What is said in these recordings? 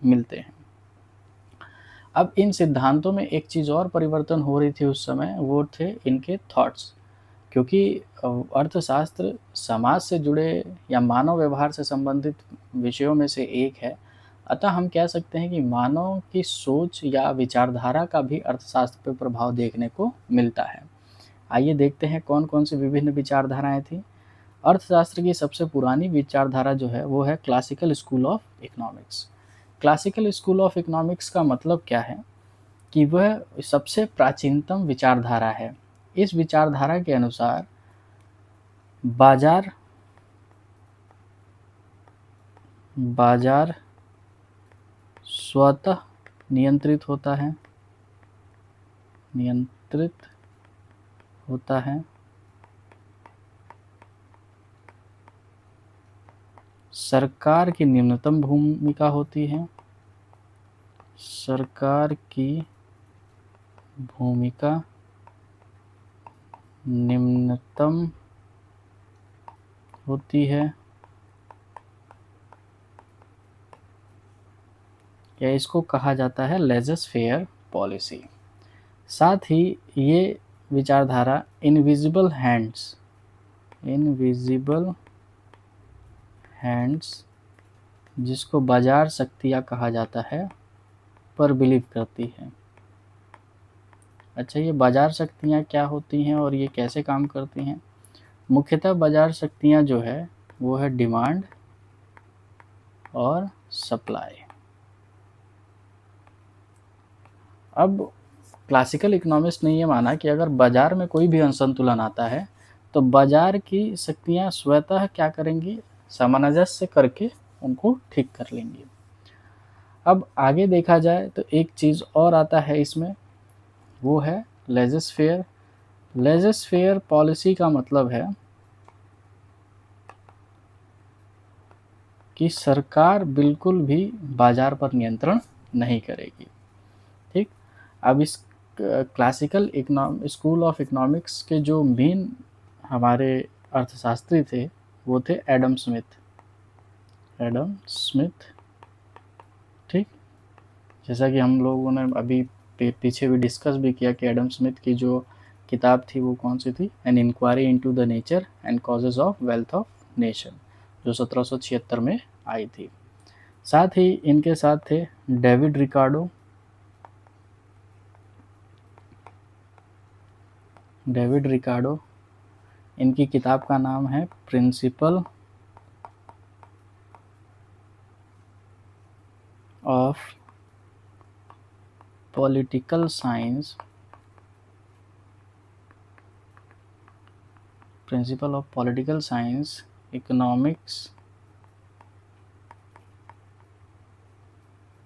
मिलते हैं। अब इन सिद्धांतों में एक चीज़ और परिवर्तन हो रही थी उस समय, वो थे इनके थॉट्स, क्योंकि अर्थशास्त्र समाज से जुड़े या मानव व्यवहार से संबंधित विषयों में से एक है। अतः हम कह सकते हैं कि मानव की सोच या विचारधारा का भी अर्थशास्त्र पर प्रभाव देखने को मिलता है। आइए देखते हैं कौन कौन सी विभिन्न विचारधाराएं थी। अर्थशास्त्र की सबसे पुरानी विचारधारा जो है वो है classical school of economics. Classical school of economics का मतलब क्या है कि वह सबसे प्राचीनतम विचारधारा है। इस विचारधारा के अनुसार बाजार बाजार स्वतः नियंत्रित होता है नियंत्रित होता है सरकार की न्यूनतम भूमिका होती है सरकार की भूमिका निम्नतम होती है या इसको कहा जाता है लेज़र फेयर पॉलिसी। साथ ही ये विचारधारा इनविजिबल हैंड्स जिसको बाजार शक्तियाँ कहा जाता है पर बिलीव करती है। अच्छा, ये बाजार शक्तियाँ क्या होती हैं और ये कैसे काम करती हैं? मुख्यतः बाजार शक्तियाँ जो है वो है डिमांड और सप्लाई। अब क्लासिकल इकोनॉमिस्ट ने ये माना कि अगर बाजार में कोई भी असंतुलन आता है तो बाजार की शक्तियाँ स्वतः क्या करेंगी, सामंजस्य करके उनको ठीक कर लेंगी। अब आगे देखा जाए तो एक चीज़ और आता है इसमें, वो है laser fair. Laser fair policy का मतलब है कि सरकार बिल्कुल भी बाजार पर नियंत्रण नहीं करेगी। ठीक, अब इस क्लासिकल स्कूल ऑफ इकोनॉमिक्स के जो मेन हमारे अर्थशास्त्री थे वो थे एडम स्मिथ। ठीक, जैसा कि हम लोगों ने अभी पीछे भी डिस्कस भी किया कि एडम स्मिथ की जो किताब थी वो कौन सी थी, an inquiry into the nature and causes of wealth of nation, जो 1776 में आई थी। साथ ही इनके साथ थे डेविड रिकार्डो। इनकी किताब का नाम है principle of political science economics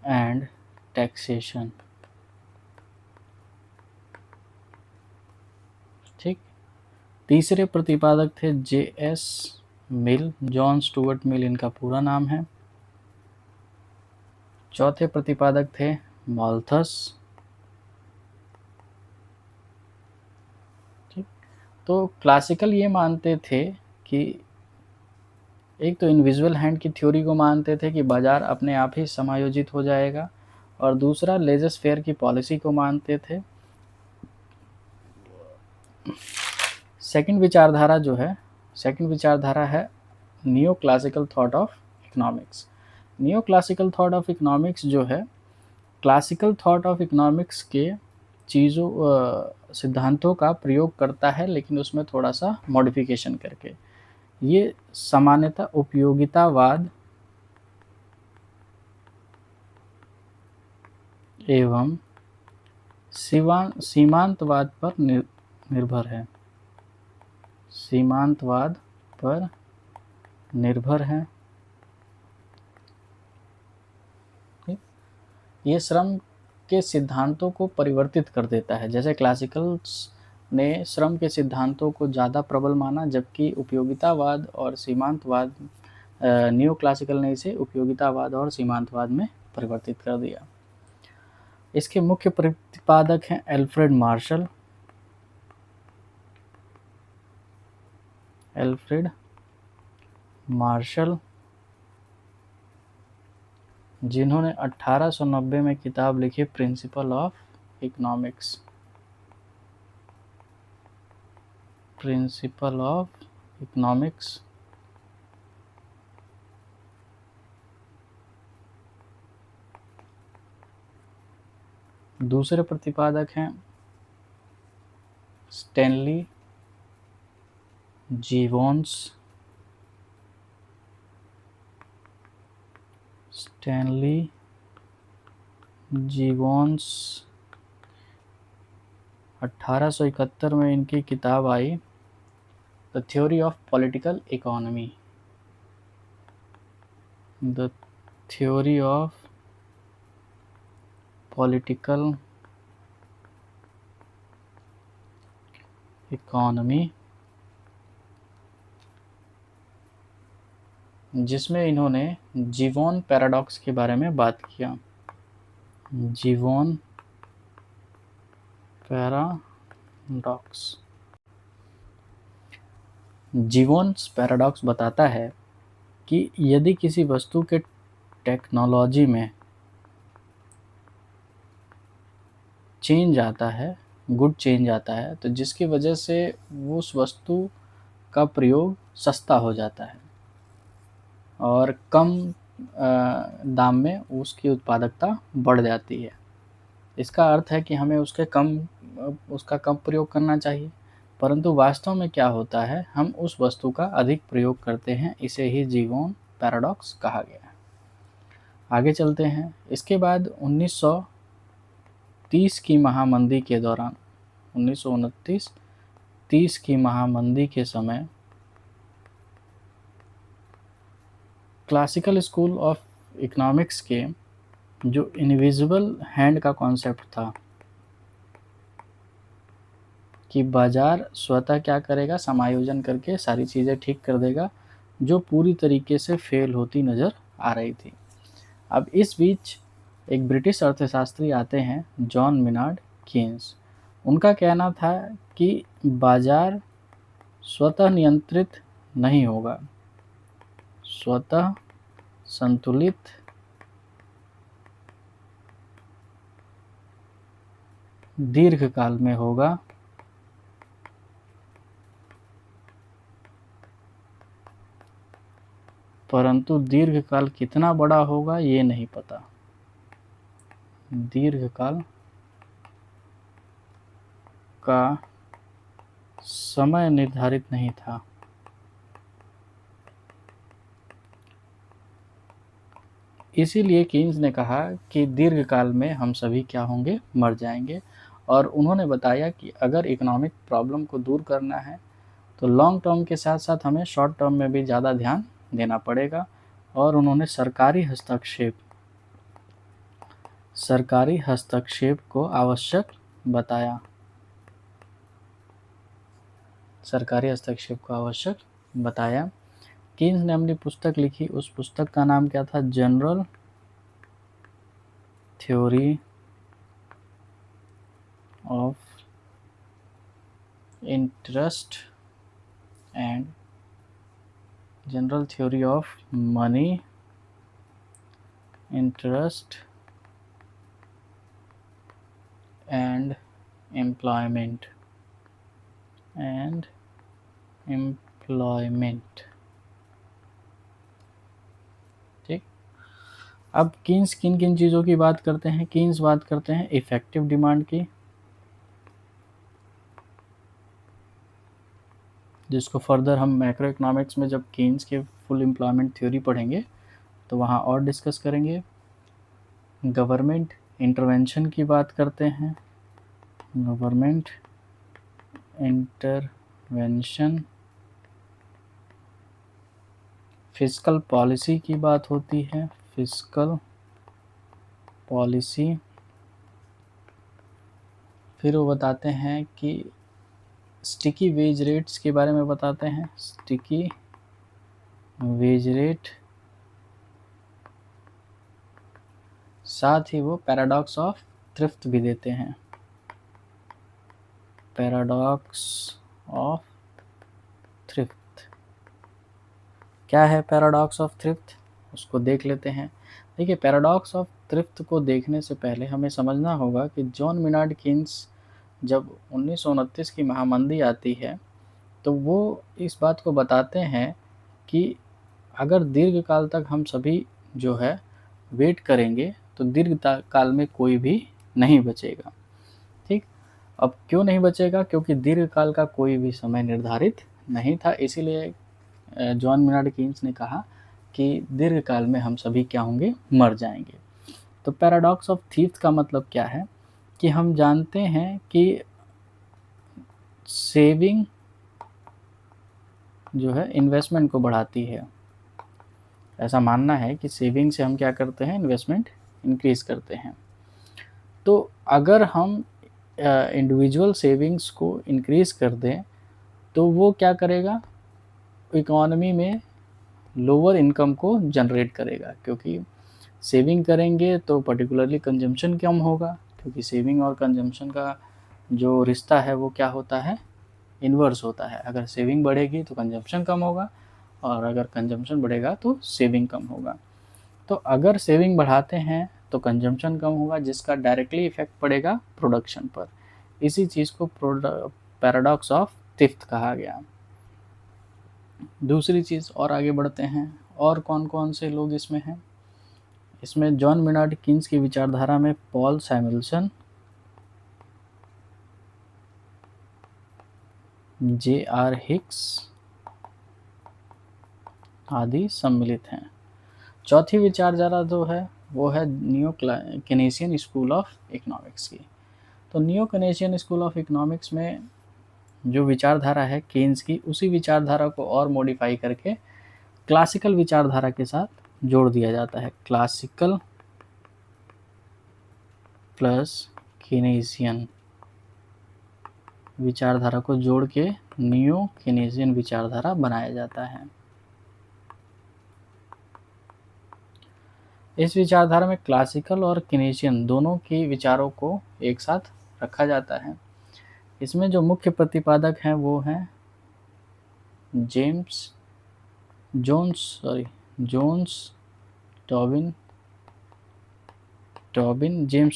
and taxation. ठीक, तीसरे प्रतिपादक थे J.S. मिल, जॉन स्टुअर्ट मिल इनका पूरा नाम है। चौथे प्रतिपादक थे माल्थस। ठीक, तो क्लासिकल ये मानते थे कि एक तो इनविजुअल हैंड की थ्योरी को मानते थे कि बाजार अपने आप ही समायोजित हो जाएगा, और दूसरा लेज़र फेयर की पॉलिसी को मानते थे। सेकंड विचारधारा है neo classical thought of economics. Neo classical thought of economics जो है क्लासिकल थॉट ऑफ इकोनॉमिक्स के सिद्धांतों का प्रयोग करता है, लेकिन उसमें थोड़ा सा मॉडिफिकेशन करके। ये सामान्यतः उपयोगितावाद एवं सीमांतवाद पर निर्भर है। सीमांतवाद पर निर्भर है। ये श्रम के सिद्धांतों को परिवर्तित कर देता है। जैसे क्लासिकल्स ने श्रम के सिद्धांतों को ज़्यादा प्रबल माना, जबकि उपयोगितावाद और सीमांतवाद न्यू क्लासिकल ने इसे उपयोगितावाद और सीमांतवाद में परिवर्तित कर दिया। इसके मुख्य प्रतिपादक हैं एल्फ्रेड मार्शल, जिन्होंने 1890 में किताब लिखी principle of economics. Principle of economics. दूसरे प्रतिपादक हैं स्टैनली जीवोन्स। स्टैनली जीवोन्स 1871 में इनकी किताब आई the theory of political economy. The theory of political economy, जिसमें इन्होंने जीवोन पैराडॉक्स के बारे में बात किया। जीवोन पैराडॉक्स। जीवोन्स पैराडॉक्स बताता है कि यदि किसी वस्तु के टेक्नोलॉजी में चेंज आता है, गुड चेंज आता है, तो जिसकी वजह से उस वस्तु का प्रयोग सस्ता हो जाता है और कम दाम में उसकी उत्पादकता बढ़ जाती है। इसका अर्थ है कि हमें उसका कम प्रयोग करना चाहिए, परंतु वास्तव में क्या होता है, हम उस वस्तु का अधिक प्रयोग करते हैं। इसे ही जीवोन पैराडॉक्स कहा गया है। आगे चलते हैं। इसके बाद 1930 की महामंदी के दौरान, 1929-30 की महामंदी के समय क्लासिकल स्कूल ऑफ इकोनॉमिक्स के जो इनविजिबल हैंड का कॉन्सेप्ट था कि बाजार स्वतः क्या करेगा, समायोजन करके सारी चीज़ें ठीक कर देगा, जो पूरी तरीके से फेल होती नज़र आ रही थी। अब इस बीच एक ब्रिटिश अर्थशास्त्री आते हैं, जॉन मेनार्ड कीन्स। उनका कहना था कि बाजार स्वतः नियंत्रित नहीं होगा, स्वतः संतुलित दीर्घकाल में होगा, परंतु दीर्घकाल कितना बड़ा होगा ये नहीं पता। दीर्घकाल का समय निर्धारित नहीं था। इसीलिए कीन्स ने कहा कि दीर्घकाल में हम सभी क्या होंगे, मर जाएंगे। और उन्होंने बताया कि अगर इकोनॉमिक प्रॉब्लम को दूर करना है तो लॉन्ग टर्म के साथ साथ हमें शॉर्ट टर्म में भी ज़्यादा ध्यान देना पड़ेगा। और उन्होंने सरकारी हस्तक्षेप को आवश्यक बताया। सरकारी हस्तक्षेप को आवश्यक बताया। कीन्स ने अपनी पुस्तक लिखी, उस पुस्तक का नाम क्या था, general theory of interest and general theory of money, interest and employment ठीक। अब कीन्स किन किन चीज़ों की बात करते हैं। कीन्स बात करते हैं इफेक्टिव डिमांड की, जिसको फर्दर हम मैक्रो इकोनॉमिक्स में जब कीन्स के फुल एम्प्लॉयमेंट थ्योरी पढ़ेंगे तो वहाँ और डिस्कस करेंगे। गवर्नमेंट इंटरवेंशन की बात करते हैं, गवर्नमेंट इंटरवेंशन। फिस्कल पॉलिसी की बात होती है, फिस्कल पॉलिसी। फिर वो बताते हैं कि स्टिकी वेज रेट्स के बारे में बताते हैं, स्टिकी वेज रेट। साथ ही वो पैराडॉक्स ऑफ थ्रिफ्ट भी देते हैं, पैराडॉक्स ऑफ थ्रिफ्ट। क्या है पैराडॉक्स ऑफ थ्रिफ्ट, उसको देख लेते हैं। देखिए, पैराडॉक्स ऑफ थ्रिफ्ट को देखने से पहले हमें समझना होगा कि जॉन मेनार्ड कीन्स जब 1929 की महामंदी आती है, तो वो इस बात को बताते हैं कि अगर दीर्घकाल तक हम सभी जो है वेट करेंगे, तो काल में कोई भी नहीं बचेगा। ठीक। अब क्यों नहीं बचेगा? क्योंकि दीर्घकाल का कोई भी समय निर्धारित नहीं था, इसीलिए जॉन मेनार्ड कीन्स ने कहा कि दीर्घकाल में हम सभी क्या होंगे? मर जाएंगे। तो पैराडॉक्स ऑफ थीफ्ट का मतलब क्या है कि हम जानते हैं कि सेविंग जो है इन्वेस्टमेंट को बढ़ाती है। ऐसा मानना है कि सेविंग से हम क्या करते हैं? इन्वेस्टमेंट इंक्रीज करते हैं। तो अगर हम इंडिविजुअल सेविंग्स को इंक्रीज कर दें, तो वो क्या करेगा? इकोनॉमी में लोअर इनकम को जनरेट करेगा, क्योंकि सेविंग करेंगे तो पर्टिकुलरली कंजम्पशन कम होगा, क्योंकि सेविंग और कंजम्पशन का जो रिश्ता है वो क्या होता है? इन्वर्स होता है। अगर सेविंग बढ़ेगी तो कंजम्पशन कम होगा, और अगर कंजम्पशन बढ़ेगा तो सेविंग कम होगा। तो अगर सेविंग बढ़ाते हैं तो कंजम्पशन कम होगा, जिसका डायरेक्टली इफेक्ट पड़ेगा प्रोडक्शन पर। इसी चीज़ को पैराडॉक्स ऑफ थ्रिफ्ट कहा गया। दूसरी चीज़, और आगे बढ़ते हैं, और कौन कौन से लोग इसमें हैं? इसमें जॉन मेनार्ड कीन्स की विचारधारा में पॉल सैमुएल्सन, J.R. हिक्स आदि सम्मिलित हैं। चौथी विचारधारा जो है वो है neo Keynesian school of economics की। तो neo Keynesian school of economics में जो विचारधारा है कीन्स की, उसी विचारधारा को और मॉडिफाई करके क्लासिकल विचारधारा के साथ जोड़ दिया जाता है। क्लासिकल प्लस केनेसियन विचारधारा को जोड़ के नियो केनेसियन विचारधारा बनाया जाता है। इस विचारधारा में क्लासिकल और केनेसियन दोनों के विचारों को एक साथ रखा जाता है। इसमें जो मुख्य प्रतिपादक हैं वो हैं जेम्स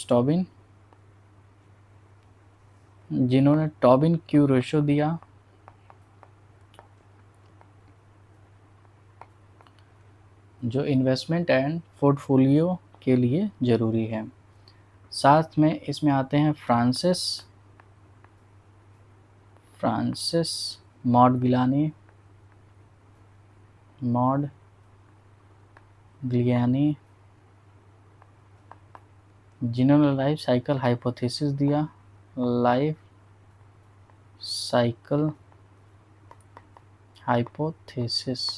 टॉबिन, जिन्होंने टॉबिन क्यू रेशो दिया, जो इन्वेस्टमेंट एंड पोर्टफोलियो के लिए ज़रूरी है। साथ में इसमें आते हैं फ्रांसिस मॉडगिलियानी, जिन्होंने लाइफ साइकिल हाइपोथेसिस दिया। Life cycle hypothesis